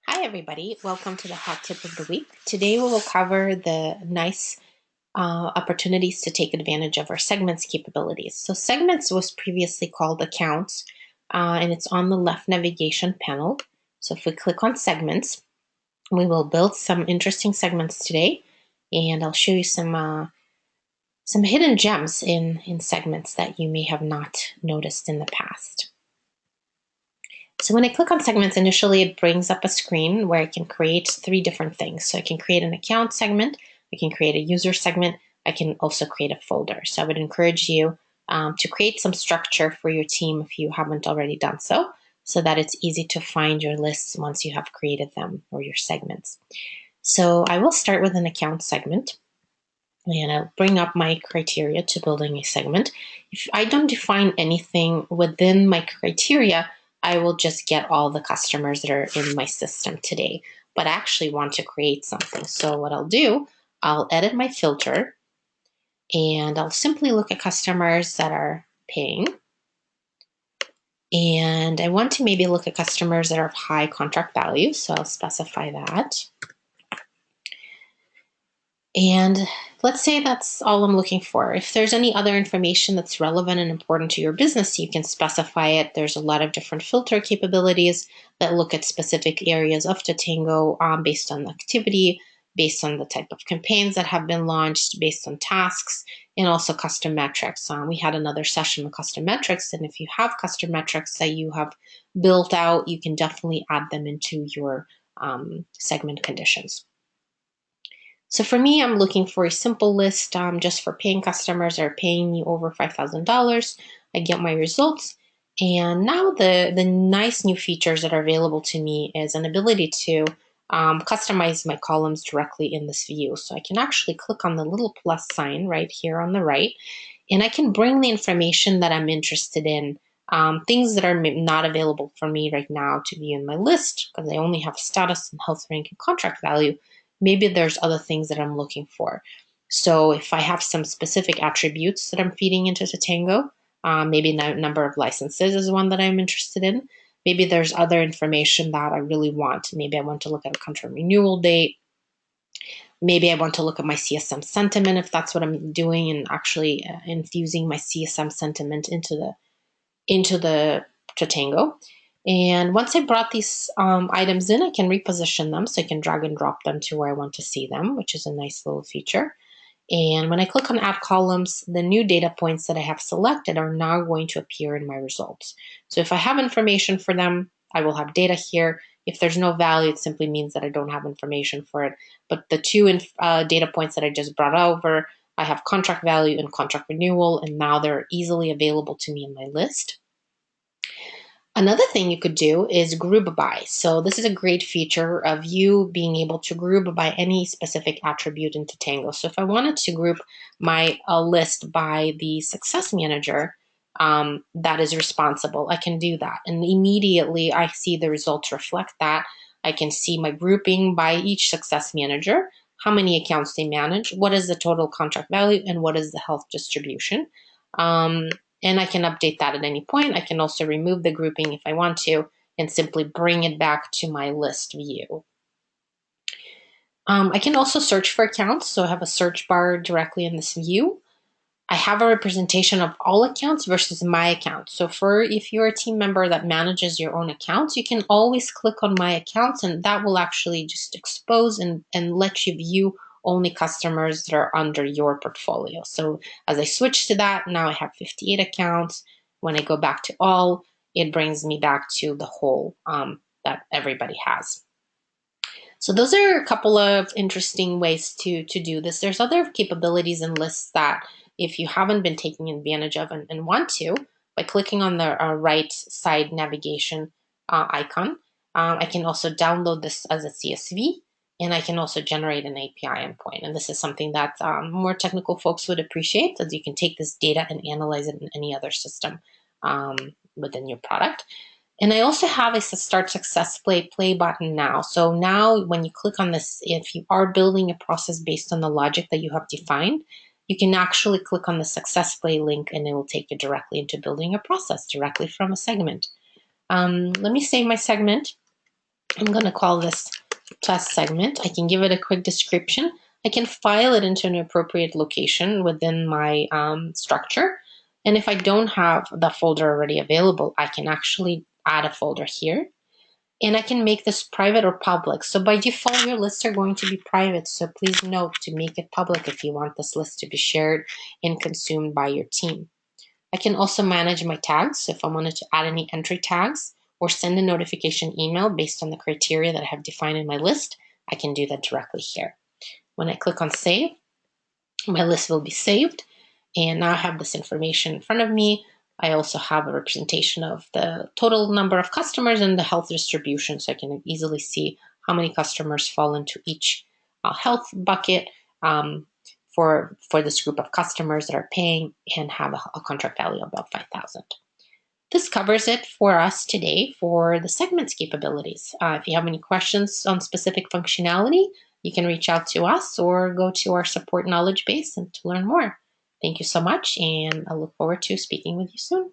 Hi, everybody. Welcome to the Hot Tip of the Week. Today we will cover the nice opportunities to take advantage of our segments capabilities. So segments was previously called accounts, and it's on the left navigation panel. So if we click on segments, we will build some interesting segments today, and I'll show you some hidden gems in segments that you may have not noticed in the past. So when I click on segments, initially it brings up a screen where I can create three different things. So I can create an account segment, I can create a user segment, I can also create a folder. So I would encourage you to create some structure for your team if you haven't already done so that it's easy to find your lists once you have created them or your segments. So I will start with an account segment. And I'll bring up my criteria to building a segment. If I don't define anything within my criteria, I will just get all the customers that are in my system today. But I actually want to create something. So what I'll do, I'll edit my filter and I'll simply look at customers that are paying. And I want to maybe look at customers that are of high contract value. So I'll specify that. And let's say that's all I'm looking for. If there's any other information that's relevant and important to your business, you can specify it. There's a lot of different filter capabilities that look at specific areas of Tatango based on the activity, based on the type of campaigns that have been launched, based on tasks, and also custom metrics. We had another session on custom metrics, and if you have custom metrics that you have built out, you can definitely add them into your segment conditions. So for me, I'm looking for a simple list just for paying customers that are paying me over $5,000. I get my results. And now the nice new features that are available to me is an ability to customize my columns directly in this view. So I can actually click on the little plus sign right here on the right, and I can bring the information that I'm interested in, things that are not available for me right now to view in my list because I only have status and health rank and contract value. Maybe there's other things that I'm looking for. So if I have some specific attributes that I'm feeding into Tatango, maybe number of licenses is one that I'm interested in. Maybe there's other information that I really want. Maybe I want to look at a contract renewal date. Maybe I want to look at my CSM sentiment if that's what I'm doing, and actually infusing my CSM sentiment into the Tatango. And once I brought these items in, I can reposition them. So I can drag and drop them to where I want to see them, which is a nice little feature. And when I click on Add Columns, the new data points that I have selected are now going to appear in my results. So if I have information for them, I will have data here. If there's no value, it simply means that I don't have information for it. But the two data points that I just brought over, I have contract value and contract renewal, and now they're easily available to me in my list. Another thing you could do is group by. So this is a great feature of you being able to group by any specific attribute in Tatango. So if I wanted to group my list by the success manager that is responsible, I can do that. And immediately I see the results reflect that. I can see my grouping by each success manager, how many accounts they manage, what is the total contract value, and what is the health distribution. And I can update that at any point. I can also remove the grouping if I want to and simply bring it back to my list view. I can also search for accounts. So I have a search bar directly in this view. I have a representation of all accounts versus my account. So if you're a team member that manages your own accounts, you can always click on my accounts, and that will actually just expose and let you view only customers that are under your portfolio. So as I switch to that, now I have 58 accounts. When I go back to all, it brings me back to the whole that everybody has. So those are a couple of interesting ways to do this. There's other capabilities and lists that if you haven't been taking advantage of and want to, by clicking on the right side navigation icon, I can also download this as a CSV, and I can also generate an API endpoint. And this is something that more technical folks would appreciate, as you can take this data and analyze it in any other system within your product. And I also have a Start Success Play button now. So now when you click on this, if you are building a process based on the logic that you have defined, you can actually click on the Success Play link and it will take you directly into building a process directly from a segment. Let me save my segment. I'm going to call this test segment. I can give it a quick description. I can file it into an appropriate location within my structure. And if I don't have the folder already available, I can actually add a folder here. And I can make this private or public. So by default, your lists are going to be private. So please note to make it public if you want this list to be shared and consumed by your team. I can also manage my tags. So if I wanted to add any entry tags or send a notification email based on the criteria that I have defined in my list, I can do that directly here. When I click on save, my list will be saved. And now I have this information in front of me. I also have a representation of the total number of customers and the health distribution, so I can easily see how many customers fall into each health bucket for this group of customers that are paying and have a contract value above 5,000. This covers it for us today for the segments capabilities. If you have any questions on specific functionality, you can reach out to us or go to our support knowledge base and to learn more. Thank you so much, and I look forward to speaking with you soon.